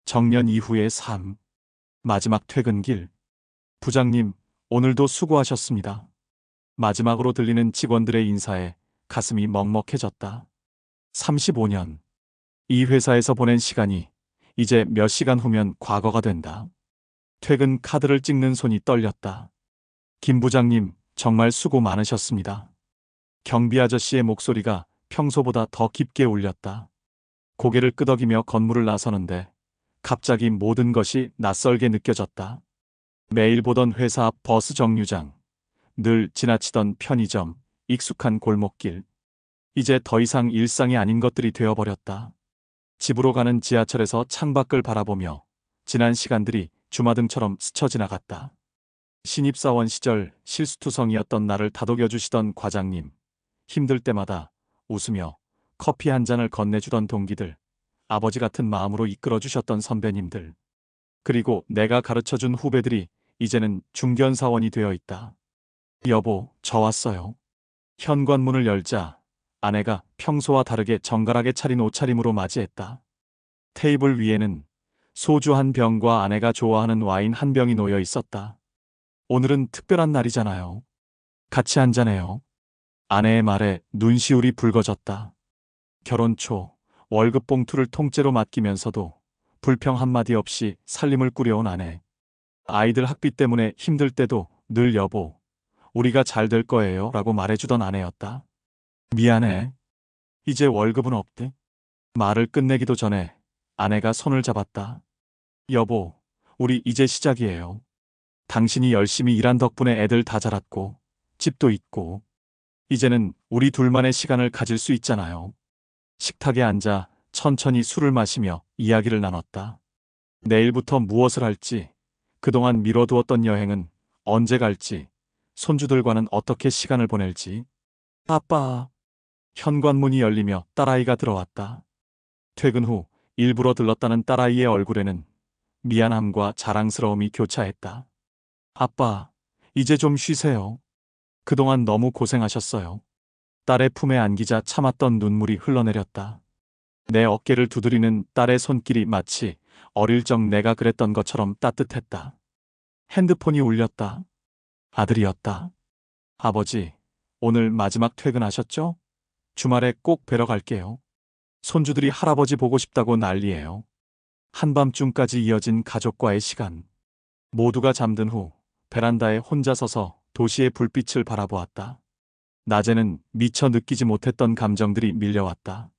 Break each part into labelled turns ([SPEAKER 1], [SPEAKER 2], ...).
[SPEAKER 1] 정년 이후의 삶. 마지막 퇴근길. 부장님, 오늘도 수고하셨습니다. 마지막으로 들리는 직원들의 인사에 가슴이 먹먹해졌다. 35년. 이 회사에서 보낸 시간이 이제 몇 시간 후면 과거가 된다. 퇴근 카드를 찍는 손이 떨렸다. 김 부장님, 정말 수고 많으셨습니다. 경비 아저씨의 목소리가 평소보다 더 깊게 울렸다. 고개를 끄덕이며 건물을 나서는데 갑자기 모든 것이 낯설게 느껴졌다. 매일 보던 회사 앞 버스 정류장, 늘 지나치던 편의점, 익숙한 골목길. 이제 더 이상 일상이 아닌 것들이 되어버렸다. 집으로 가는 지하철에서 창밖을 바라보며 지난 시간들이 주마등처럼 스쳐 지나갔다. 신입사원 시절 실수투성이었던 나를 다독여주시던 과장님, 힘들 때마다 웃으며 커피 한 잔을 건네주던 동기들, 아버지 같은 마음으로 이끌어주셨던 선배님들, 그리고 내가 가르쳐준 후배들이 이제는 중견사원이 되어 있다. 여보, 저 왔어요. 현관문을 열자 아내가 평소와 다르게 정갈하게 차린 옷차림으로 맞이했다. 테이블 위에는 소주 한 병과 아내가 좋아하는 와인 한 병이 놓여 있었다. 오늘은 특별한 날이잖아요. 같이 한잔해요. 아내의 말에 눈시울이 붉어졌다. 결혼 초 월급 봉투를 통째로 맡기면서도 불평 한마디 없이 살림을 꾸려온 아내. 아이들 학비 때문에 힘들 때도 늘 여보, 우리가 잘 될 거예요 라고 말해주던 아내였다. 미안해. 이제 월급은 없대. 말을 끝내기도 전에 아내가 손을 잡았다. 여보, 우리 이제 시작이에요. 당신이 열심히 일한 덕분에 애들 다 자랐고 집도 있고 이제는 우리 둘만의 시간을 가질 수 있잖아요. 식탁에 앉아 천천히 술을 마시며 이야기를 나눴다. 내일부터 무엇을 할지, 그동안 미뤄두었던 여행은 언제 갈지, 손주들과는 어떻게 시간을 보낼지. 아빠. 현관문이 열리며 딸아이가 들어왔다. 퇴근 후 일부러 들렀다는 딸아이의 얼굴에는 미안함과 자랑스러움이 교차했다. 아빠, 이제 좀 쉬세요. 그동안 너무 고생하셨어요. 딸의 품에 안기자 참았던 눈물이 흘러내렸다. 내 어깨를 두드리는 딸의 손길이 마치 어릴 적 내가 그랬던 것처럼 따뜻했다. 핸드폰이 울렸다. 아들이었다. 아버지, 오늘 마지막 퇴근하셨죠? 주말에 꼭 뵈러 갈게요. 손주들이 할아버지 보고 싶다고 난리예요. 한밤중까지 이어진 가족과의 시간. 모두가 잠든 후 베란다에 혼자 서서 도시의 불빛을 바라보았다. 낮에는 미처 느끼지 못했던 감정들이 밀려왔다.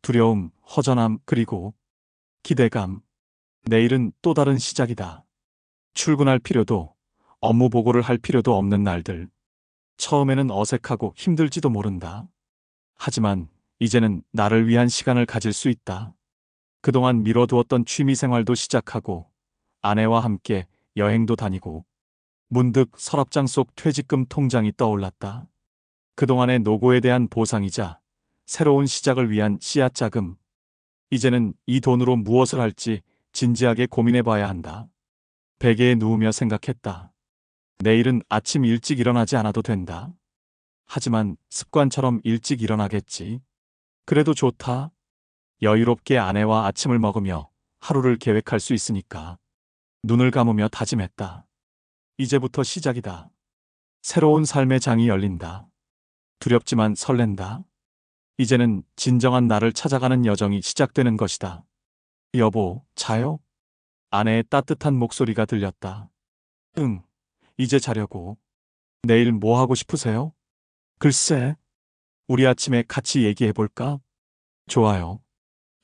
[SPEAKER 1] 두려움, 허전함, 그리고 기대감. 내일은 또 다른 시작이다. 출근할 필요도, 업무 보고를 할 필요도 없는 날들. 처음에는 어색하고 힘들지도 모른다. 하지만 이제는 나를 위한 시간을 가질 수 있다. 그동안 미뤄두었던 취미 생활도 시작하고 아내와 함께 여행도 다니고 문득 서랍장 속 퇴직금 통장이 떠올랐다. 그동안의 노고에 대한 보상이자 새로운 시작을 위한 씨앗 자금. 이제는 이 돈으로 무엇을 할지 진지하게 고민해 봐야 한다. 베개에 누우며 생각했다. 내일은 아침 일찍 일어나지 않아도 된다. 하지만 습관처럼 일찍 일어나겠지. 그래도 좋다. 여유롭게 아내와 아침을 먹으며 하루를 계획할 수 있으니까. 눈을 감으며 다짐했다. 이제부터 시작이다. 새로운 삶의 장이 열린다. 두렵지만 설렌다. 이제는 진정한 나를 찾아가는 여정이 시작되는 것이다. 여보, 자요? 아내의 따뜻한 목소리가 들렸다. 응, 이제 자려고. 내일 뭐 하고 싶으세요? 글쎄, 우리 아침에 같이 얘기해볼까? 좋아요.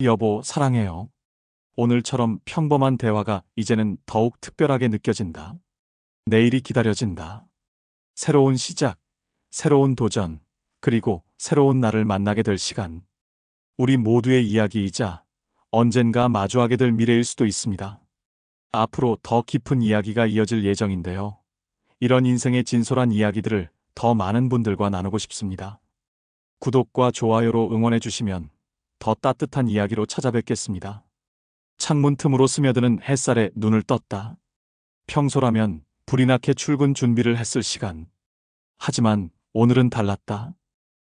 [SPEAKER 1] 여보, 사랑해요. 오늘처럼 평범한 대화가 이제는 더욱 특별하게 느껴진다. 내일이 기다려진다. 새로운 시작, 새로운 도전, 그리고 새로운 나를 만나게 될 시간. 우리 모두의 이야기이자 언젠가 마주하게 될 미래일 수도 있습니다. 앞으로 더 깊은 이야기가 이어질 예정인데요. 이런 인생의 진솔한 이야기들을 더 많은 분들과 나누고 싶습니다. 구독과 좋아요로 응원해 주시면 더 따뜻한 이야기로 찾아뵙겠습니다. 창문 틈으로 스며드는 햇살에 눈을 떴다. 평소라면 불이 나게 출근 준비를 했을 시간. 하지만 오늘은 달랐다.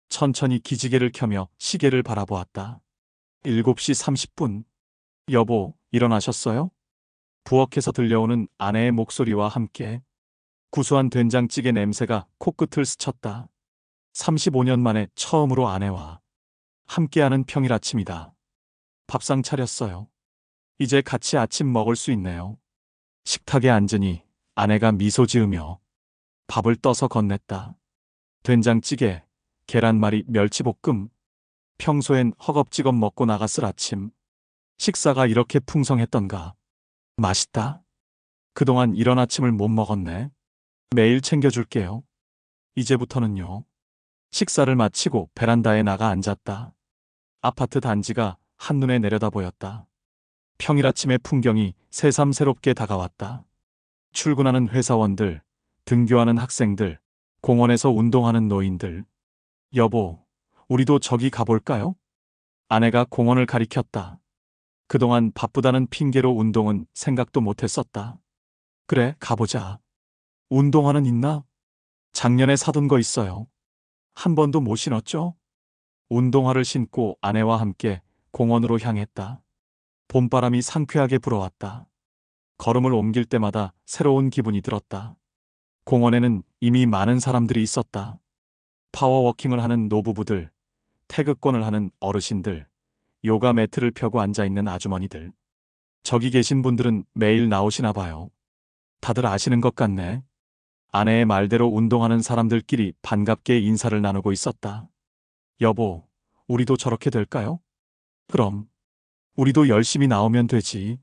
[SPEAKER 1] 천천히 기지개를 켜며 시계를 바라보았다. 7시 30분. 여보, 일어나셨어요? 부엌에서 들려오는 아내의 목소리와 함께 구수한 된장찌개 냄새가 코끝을 스쳤다. 35년 만에 처음으로 아내와 함께하는 평일 아침이다. 밥상 차렸어요. 이제 같이 아침 먹을 수 있네요. 식탁에 앉으니 아내가 미소 지으며 밥을 떠서 건넸다. 된장찌개, 계란말이, 멸치볶음. 평소엔 허겁지겁 먹고 나갔을 아침. 식사가 이렇게 풍성했던가. 맛있다. 그동안 이런 아침을 못 먹었네. 매일 챙겨줄게요. 이제부터는요. 식사를 마치고 베란다에 나가 앉았다. 아파트 단지가 한눈에 내려다 보였다. 평일 아침의 풍경이 새삼스럽게 다가왔다. 출근하는 회사원들, 등교하는 학생들, 공원에서 운동하는 노인들. 여보, 우리도 저기 가볼까요? 아내가 공원을 가리켰다. 그동안 바쁘다는 핑계로 운동은 생각도 못했었다. 그래, 가보자. 운동화는 있나? 작년에 사둔 거 있어요. 한 번도 못 신었죠? 운동화를 신고 아내와 함께 공원으로 향했다. 봄바람이 상쾌하게 불어왔다. 걸음을 옮길 때마다 새로운 기분이 들었다. 공원에는 이미 많은 사람들이 있었다. 파워워킹을 하는 노부부들, 태극권을 하는 어르신들, 요가 매트를 펴고 앉아있는 아주머니들. 저기 계신 분들은 매일 나오시나 봐요. 다들 아시는 것 같네. 아내의 말대로 운동하는 사람들끼리 반갑게 인사를 나누고 있었다. 여보, 우리도 저렇게 될까요? 그럼, 우리도 열심히 나오면 되지.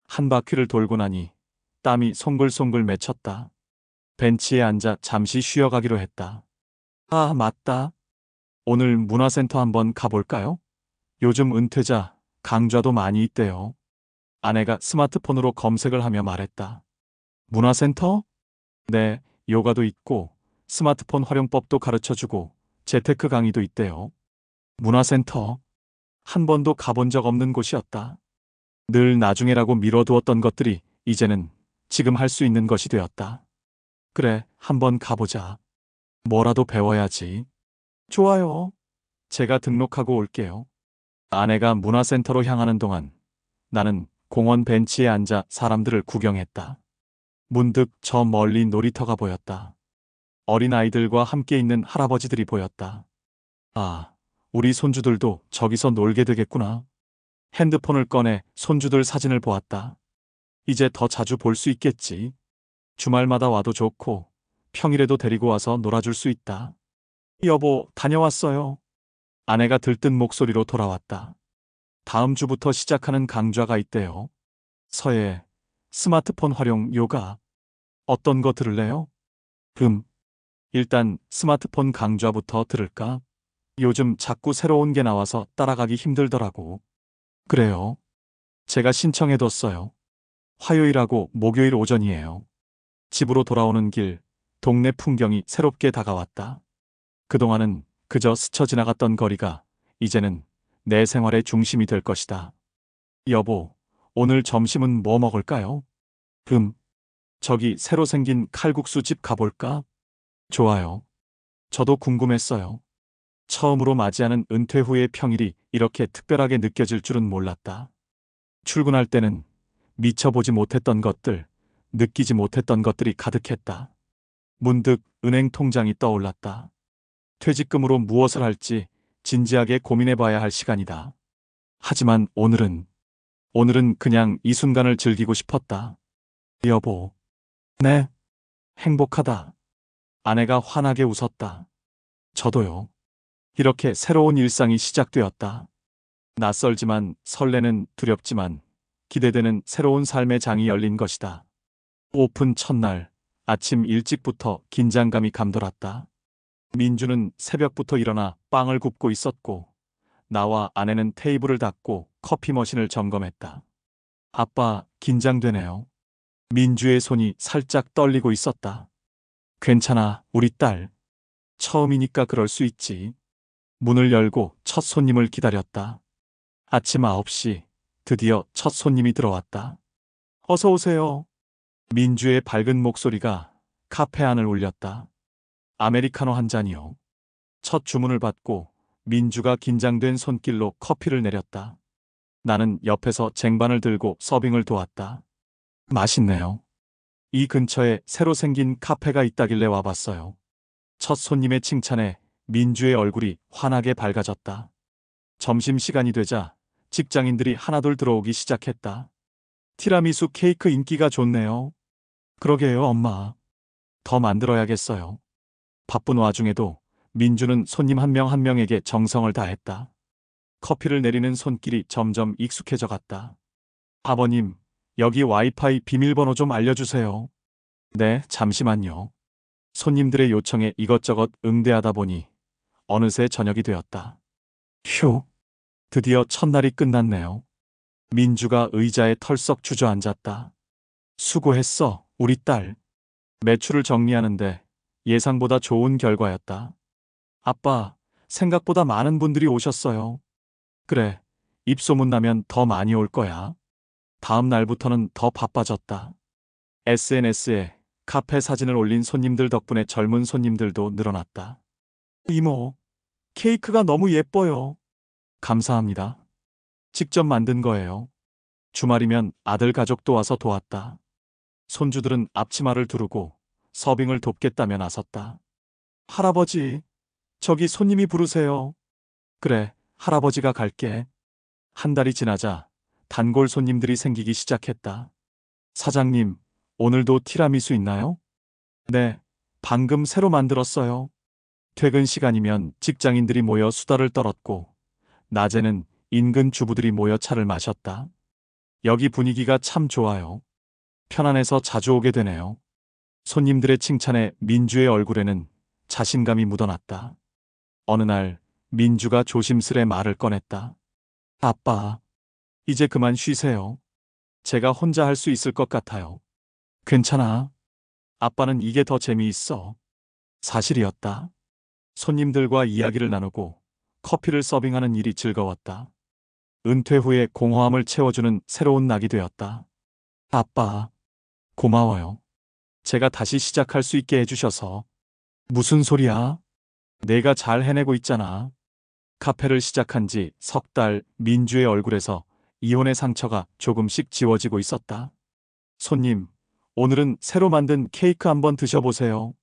[SPEAKER 1] 한 바퀴를 돌고 나니 땀이 송글송글 맺혔다. 벤치에 앉아 잠시 쉬어가기로 했다. 아, 맞다. 오늘 문화센터 한번 가볼까요? 요즘 은퇴자, 강좌도 많이 있대요. 아내가 스마트폰으로 검색을 하며 말했다. 문화센터? 네, 요가도 있고 스마트폰 활용법도 가르쳐주고 재테크 강의도 있대요. 문화센터. 한 번도 가본 적 없는 곳이었다. 늘 나중에라고 미뤄두었던 것들이 이제는 지금 할 수 있는 것이 되었다. 그래, 한번 가보자. 뭐라도 배워야지. 좋아요. 제가 등록하고 올게요. 아내가 문화센터로 향하는 동안 나는 공원 벤치에 앉아 사람들을 구경했다. 문득 저 멀리 놀이터가 보였다. 어린아이들과 함께 있는 할아버지들이 보였다. 아, 우리 손주들도 저기서 놀게 되겠구나. 핸드폰을 꺼내 손주들 사진을 보았다. 이제 더 자주 볼 수 있겠지. 주말마다 와도 좋고 평일에도 데리고 와서 놀아줄 수 있다. 여보, 다녀왔어요. 아내가 들뜬 목소리로 돌아왔다. 다음 주부터 시작하는 강좌가 있대요. 서예, 스마트폰 활용 요가. 어떤 거 들을래요? 일단 스마트폰 강좌부터 들을까? 요즘 자꾸 새로운 게 나와서 따라가기 힘들더라고. 그래요. 제가 신청해뒀어요. 화요일하고 목요일 오전이에요. 집으로 돌아오는 길, 동네 풍경이 새롭게 다가왔다. 그동안은 그저 스쳐 지나갔던 거리가 이제는 내 생활의 중심이 될 것이다. 여보, 오늘 점심은 뭐 먹을까요? 저기 새로 생긴 칼국수 집 가볼까? 좋아요. 저도 궁금했어요. 처음으로 맞이하는 은퇴 후의 평일이 이렇게 특별하게 느껴질 줄은 몰랐다. 출근할 때는 미처 보지 못했던 것들, 느끼지 못했던 것들이 가득했다. 문득 은행 통장이 떠올랐다. 퇴직금으로 무엇을 할지 진지하게 고민해봐야 할 시간이다. 하지만 오늘은 그냥 이 순간을 즐기고 싶었다. 여보. 네. 행복하다. 아내가 환하게 웃었다. 저도요. 이렇게 새로운 일상이 시작되었다. 낯설지만 설레는, 두렵지만 기대되는 새로운 삶의 장이 열린 것이다. 오픈 첫날 아침 일찍부터 긴장감이 감돌았다. 민주는 새벽부터 일어나 빵을 굽고 있었고 나와 아내는 테이블을 닦고 커피 머신을 점검했다. 아빠, 긴장되네요. 민주의 손이 살짝 떨리고 있었다. 괜찮아, 우리 딸. 처음이니까 그럴 수 있지. 문을 열고 첫 손님을 기다렸다. 아침 9시, 드디어 첫 손님이 들어왔다. 어서 오세요. 민주의 밝은 목소리가 카페 안을 울렸다. 아메리카노 한 잔이요. 첫 주문을 받고 민주가 긴장된 손길로 커피를 내렸다. 나는 옆에서 쟁반을 들고 서빙을 도왔다. 맛있네요. 이 근처에 새로 생긴 카페가 있다길래 와봤어요. 첫 손님의 칭찬에 민주의 얼굴이 환하게 밝아졌다. 점심시간이 되자 직장인들이 하나둘 들어오기 시작했다. 티라미수 케이크 인기가 좋네요. 그러게요, 엄마. 더 만들어야겠어요. 바쁜 와중에도 민주는 손님 한 명 한 명에게 정성을 다했다. 커피를 내리는 손길이 점점 익숙해져 갔다. 아버님, 여기 와이파이 비밀번호 좀 알려주세요. 네, 잠시만요. 손님들의 요청에 이것저것 응대하다 보니 어느새 저녁이 되었다. 휴, 드디어 첫날이 끝났네요. 민주가 의자에 털썩 주저앉았다. 수고했어, 우리 딸. 매출을 정리하는데 예상보다 좋은 결과였다. 아빠, 생각보다 많은 분들이 오셨어요. 그래, 입소문 나면 더 많이 올 거야. 다음 날부터는 더 바빠졌다. SNS에 카페 사진을 올린 손님들 덕분에 젊은 손님들도 늘어났다. 이모, 케이크가 너무 예뻐요. 감사합니다. 직접 만든 거예요. 주말이면 아들 가족도 와서 도왔다. 손주들은 앞치마를 두르고 서빙을 돕겠다며 나섰다. 할아버지, 저기 손님이 부르세요. 그래, 할아버지가 갈게. 한 달이 지나자 단골 손님들이 생기기 시작했다. 사장님, 오늘도 티라미수 있나요? 네, 방금 새로 만들었어요. 퇴근 시간이면 직장인들이 모여 수다를 떨었고, 낮에는 인근 주부들이 모여 차를 마셨다. 여기 분위기가 참 좋아요. 편안해서 자주 오게 되네요. 손님들의 칭찬에 민주의 얼굴에는 자신감이 묻어났다. 어느 날 민주가 조심스레 말을 꺼냈다. 아빠, 이제 그만 쉬세요. 제가 혼자 할 수 있을 것 같아요. 괜찮아. 아빠는 이게 더 재미있어. 사실이었다. 손님들과 이야기를 나누고 커피를 서빙하는 일이 즐거웠다. 은퇴 후에 공허함을 채워주는 새로운 낙이 되었다. 아빠, 고마워요. 제가 다시 시작할 수 있게 해주셔서. 무슨 소리야? 내가 잘 해내고 있잖아. 카페를 시작한 지 석 달, 민주의 얼굴에서 이혼의 상처가 조금씩 지워지고 있었다. 손님, 오늘은 새로 만든 케이크 한번 드셔보세요.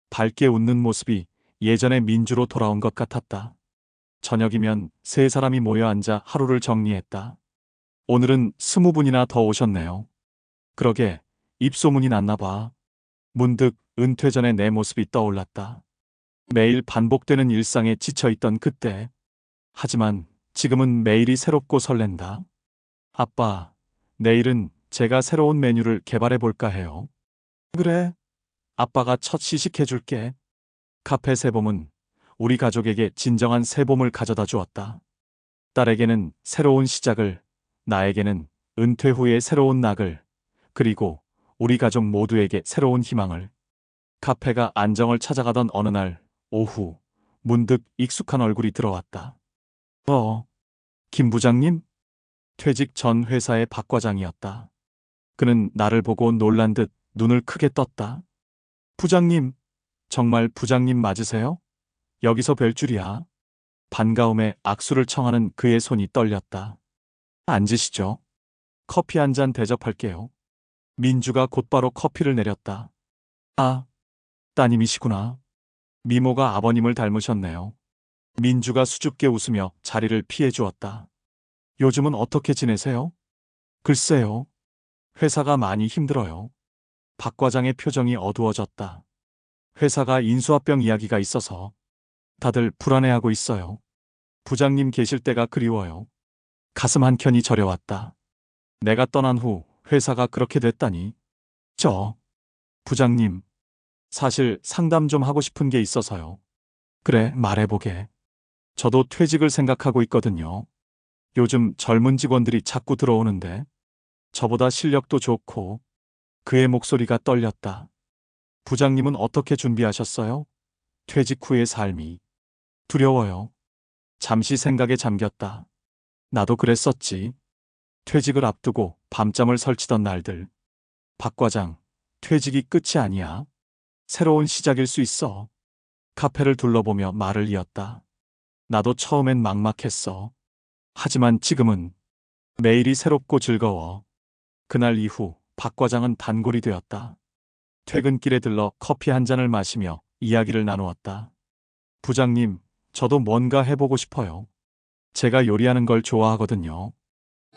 [SPEAKER 1] 밝게 웃는 모습이 예전의 민주로 돌아온 것 같았다. 저녁이면 세 사람이 모여 앉아 하루를 정리했다. 오늘은 20분이나 더 오셨네요. 그러게, 입소문이 났나 봐. 문득 은퇴 전의 내 모습이 떠올랐다. 매일 반복되는 일상에 지쳐있던 그때. 하지만 지금은 매일이 새롭고 설렌다. 아빠, 내일은 제가 새로운 메뉴를 개발해 볼까 해요. 그래, 아빠가 첫 시식해줄게. 카페 새봄은 우리 가족에게 진정한 새봄을 가져다 주었다. 딸에게는 새로운 시작을, 나에게는 은퇴 후의 새로운 낙을, 그리고 우리 가족 모두에게 새로운 희망을. 카페가 안정을 찾아가던 어느 날 오후, 문득 익숙한 얼굴이 들어왔다. 김 부장님? 퇴직 전 회사의 박 과장이었다. 그는 나를 보고 놀란 듯 눈을 크게 떴다. 부장님, 정말 부장님 맞으세요? 여기서 뵐 줄이야. 반가움에 악수를 청하는 그의 손이 떨렸다. 앉으시죠. 커피 한 잔 대접할게요. 민주가 곧바로 커피를 내렸다. 아, 따님이시구나. 미모가 아버님을 닮으셨네요. 민주가 수줍게 웃으며 자리를 피해 주었다. 요즘은 어떻게 지내세요? 글쎄요. 회사가 많이 힘들어요. 박 과장의 표정이 어두워졌다. 회사가 인수합병 이야기가 있어서 다들 불안해하고 있어요. 부장님 계실 때가 그리워요. 가슴 한켠이 저려왔다. 내가 떠난 후 회사가 그렇게 됐다니. 부장님, 사실 상담 좀 하고 싶은 게 있어서요. 그래, 말해보게. 저도 퇴직을 생각하고 있거든요. 요즘 젊은 직원들이 자꾸 들어오는데 저보다 실력도 좋고. 그의 목소리가 떨렸다. 부장님은 어떻게 준비하셨어요? 퇴직 후의 삶이. 두려워요. 잠시 생각에 잠겼다. 나도 그랬었지. 퇴직을 앞두고 밤잠을 설치던 날들. 박 과장, 퇴직이 끝이 아니야. 새로운 시작일 수 있어. 카페를 둘러보며 말을 이었다. 나도 처음엔 막막했어. 하지만 지금은 매일이 새롭고 즐거워. 그날 이후 박 과장은 단골이 되었다. 퇴근길에 들러 커피 한 잔을 마시며 이야기를 나누었다. 부장님, 저도 뭔가 해보고 싶어요. 제가 요리하는 걸 좋아하거든요.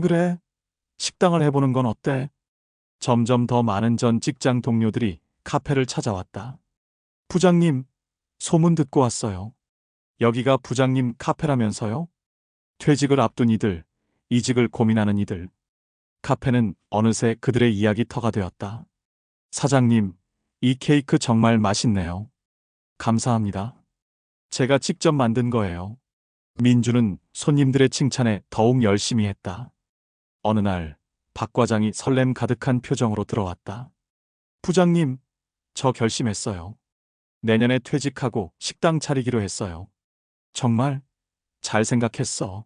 [SPEAKER 1] 그래, 식당을 해보는 건 어때? 점점 더 많은 전 직장 동료들이 카페를 찾아왔다. 부장님, 소문 듣고 왔어요. 여기가 부장님 카페라면서요? 퇴직을 앞둔 이들, 이직을 고민하는 이들. 카페는 어느새 그들의 이야기터가 되었다. 사장님, 이 케이크 정말 맛있네요. 감사합니다. 제가 직접 만든 거예요. 민주는 손님들의 칭찬에 더욱 열심히 했다. 어느 날, 박 과장이 설렘 가득한 표정으로 들어왔다. 부장님, 저 결심했어요. 내년에 퇴직하고 식당 차리기로 했어요. 정말? 잘 생각했어.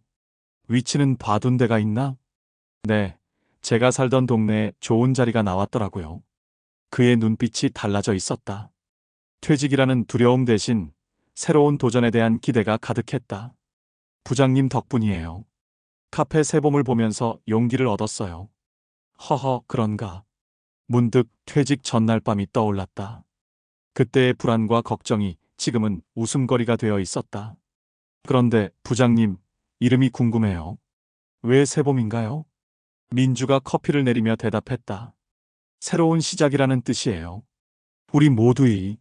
[SPEAKER 1] 위치는 봐둔 데가 있나? 네, 제가 살던 동네에 좋은 자리가 나왔더라고요. 그의 눈빛이 달라져 있었다. 퇴직이라는 두려움 대신 새로운 도전에 대한 기대가 가득했다. 부장님 덕분이에요. 카페 새봄을 보면서 용기를 얻었어요. 허허, 그런가. 문득 퇴직 전날 밤이 떠올랐다. 그때의 불안과 걱정이 지금은 웃음거리가 되어 있었다. 그런데 부장님, 이름이 궁금해요. 왜 새봄인가요? 민주가 커피를 내리며 대답했다. 새로운 시작이라는 뜻이에요. 우리 모두의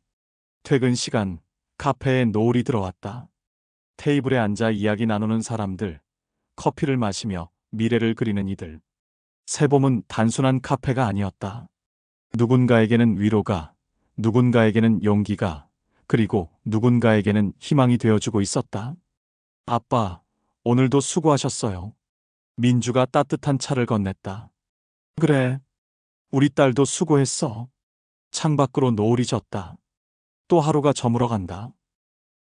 [SPEAKER 1] 퇴근 시간, 카페에 노을이 들어왔다. 테이블에 앉아 이야기 나누는 사람들, 커피를 마시며 미래를 그리는 이들. 새봄은 단순한 카페가 아니었다. 누군가에게는 위로가, 누군가에게는 용기가, 그리고 누군가에게는 희망이 되어주고 있었다. 아빠, 오늘도 수고하셨어요. 민주가 따뜻한 차를 건넸다. 그래, 우리 딸도 수고했어. 창밖으로 노을이 졌다. 또 하루가 저물어 간다.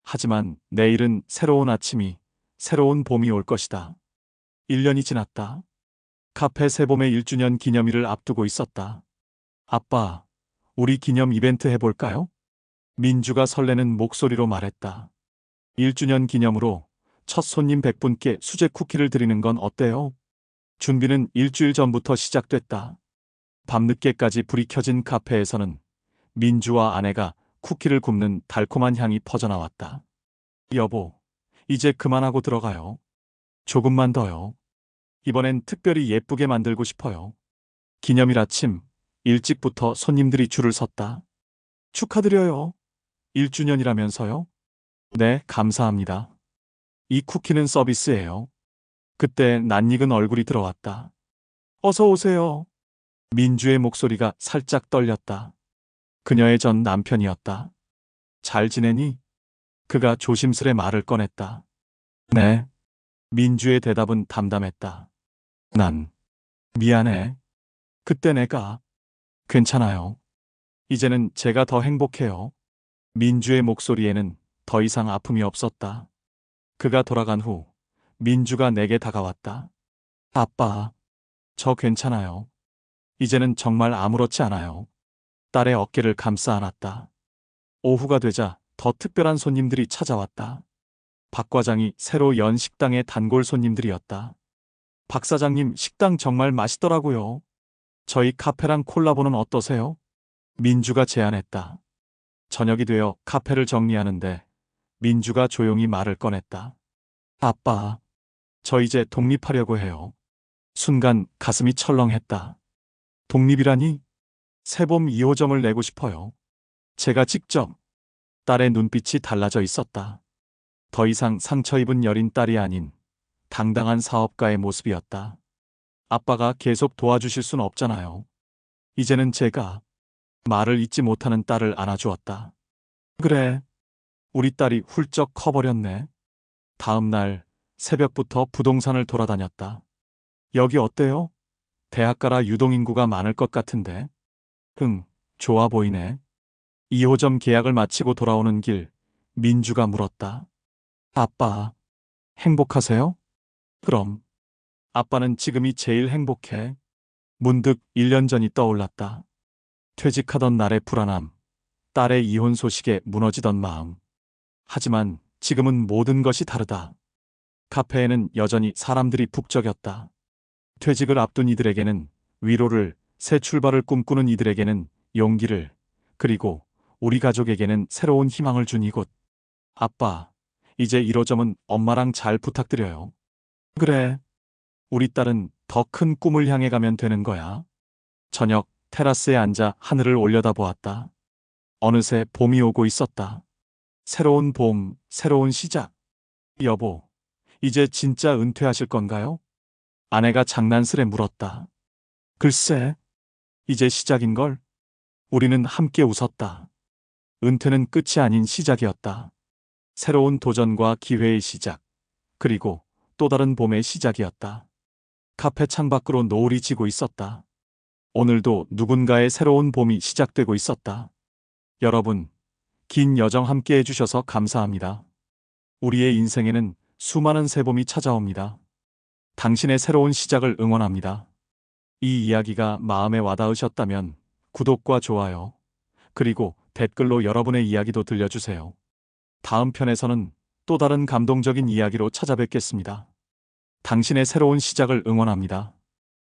[SPEAKER 1] 하지만 내일은 새로운 아침이, 새로운 봄이 올 것이다. 1년이 지났다. 카페 새봄의 1주년 기념일을 앞두고 있었다. 아빠, 우리 기념 이벤트 해볼까요? 민주가 설레는 목소리로 말했다. 1주년 기념으로 첫 손님 100분께 수제 쿠키를 드리는 건 어때요? 준비는 일주일 전부터 시작됐다. 밤늦게까지 불이 켜진 카페에서는 민주와 아내가 쿠키를 굽는 달콤한 향이 퍼져나왔다. 여보, 이제 그만하고 들어가요. 조금만 더요. 이번엔 특별히 예쁘게 만들고 싶어요. 기념일 아침, 일찍부터 손님들이 줄을 섰다. 축하드려요. 1주년이라면서요? 네, 감사합니다. 이 쿠키는 서비스예요. 그때 낯익은 얼굴이 들어왔다. 어서 오세요. 민주의 목소리가 살짝 떨렸다. 그녀의 전 남편이었다. 잘 지내니? 그가 조심스레 말을 꺼냈다. 네. 민주의 대답은 담담했다. 난 미안해. 그때 내가 괜찮아요. 이제는 제가 더 행복해요. 민주의 목소리에는 더 이상 아픔이 없었다. 그가 돌아간 후 민주가 내게 다가왔다. 아빠, 저 괜찮아요. 이제는 정말 아무렇지 않아요. 딸의 어깨를 감싸 안았다. 오후가 되자 더 특별한 손님들이 찾아왔다. 박 과장이 새로 연 식당의 단골 손님들이었다. 박 사장님, 식당 정말 맛있더라고요. 저희 카페랑 콜라보는 어떠세요? 민주가 제안했다. 저녁이 되어 카페를 정리하는데 민주가 조용히 말을 꺼냈다. 아빠, 저 이제 독립하려고 해요. 순간 가슴이 철렁했다. 독립이라니? 새봄 2호점을 내고 싶어요. 제가 직접. 딸의 눈빛이 달라져 있었다. 더 이상 상처 입은 여린 딸이 아닌 당당한 사업가의 모습이었다. 아빠가 계속 도와주실 순 없잖아요. 이제는 제가. 말을 잇지 못하는 딸을 안아주었다. 그래, 우리 딸이 훌쩍 커버렸네. 다음 날 새벽부터 부동산을 돌아다녔다. 여기 어때요? 대학가라 유동인구가 많을 것 같은데. 좋아 보이네. 2호점 계약을 마치고 돌아오는 길, 민주가 물었다. 아빠, 행복하세요? 그럼. 아빠는 지금이 제일 행복해. 문득 1년 전이 떠올랐다. 퇴직하던 날의 불안함, 딸의 이혼 소식에 무너지던 마음. 하지만 지금은 모든 것이 다르다. 카페에는 여전히 사람들이 북적였다. 퇴직을 앞둔 이들에게는 위로를, 새 출발을 꿈꾸는 이들에게는 용기를, 그리고 우리 가족에게는 새로운 희망을 준 이곳. 아빠, 이제 1호점은 엄마랑 잘 부탁드려요. 그래. 우리 딸은 더 큰 꿈을 향해 가면 되는 거야. 저녁 테라스에 앉아 하늘을 올려다보았다. 어느새 봄이 오고 있었다. 새로운 봄, 새로운 시작. 여보, 이제 진짜 은퇴하실 건가요? 아내가 장난스레 물었다. 글쎄, 이제 시작인걸? 우리는 함께 웃었다. 은퇴는 끝이 아닌 시작이었다. 새로운 도전과 기회의 시작, 그리고 또 다른 봄의 시작이었다. 카페 창밖으로 노을이 지고 있었다. 오늘도 누군가의 새로운 봄이 시작되고 있었다. 여러분, 긴 여정 함께 해주셔서 감사합니다. 우리의 인생에는 수많은 새 봄이 찾아옵니다. 당신의 새로운 시작을 응원합니다. 이 이야기가 마음에 와닿으셨다면 구독과 좋아요, 그리고 댓글로 여러분의 이야기도 들려주세요. 다음 편에서는 또 다른 감동적인 이야기로 찾아뵙겠습니다. 당신의 새로운 시작을 응원합니다.